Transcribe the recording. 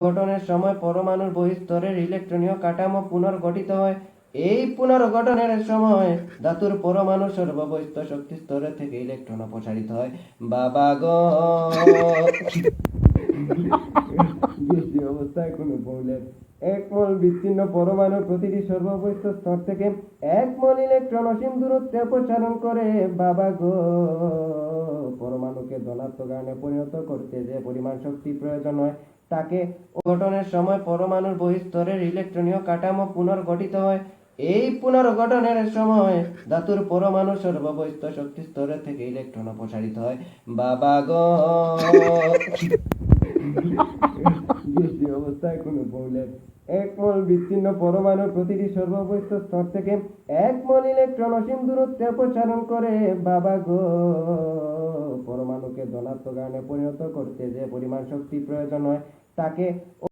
গঠনের সময় পরমাণুর বহিঃস্তরের ইলেকট্রনীয় কাঠামো পুনর্গঠিত হয়। এই পুনর্গঠনের সময় ধাতুর পরমাণু সর্ববহিঃস্থ শক্তি স্তরের থেকে ইলেকট্রন অপসারিত হয়। বাবা গো গ্যাসীয় অবস্থায় কোনো মৌলের এক মোল বিচ্ছিন্ন পরমাণুর প্রতিটি সর্ববহিঃস্থ স্তর থেকে এক মোল ইলেকট্রন অসীম দূরত্বে অপসারণ করে। বাবা গো পরমাণুকে ধনাত্মক আয়নে পরিণত করতে যে পরিমাণ শক্তি প্রয়োজন হয় তাকে গঠনের সময় পরমাণুর বহিঃস্তরের ইলেকট্রনীয় কাঠামো পুনর্গঠিত হয়। এই পুনর্গঠনের সময় ধাতুর পরমাণু সর্ববহিঃস্থ শক্তি স্তরের থেকে ইলেকট্রন অপসারিত হয়। বাবা গো গ্যাসীয় অবস্থায় কোনো মৌলের এক মোল বিচ্ছিন্ন পরমাণুর প্রতিটি সর্ববহিঃস্থ স্তর থেকে এক মোল ইলেকট্রন অসীম দূরত্বে অপসারণ করে। বাবা গো পরমাণুকে ধনাত্মক আয়নে পরিণত করতে যে পরিমাণ শক্তি প্রয়োজন হয় তাকে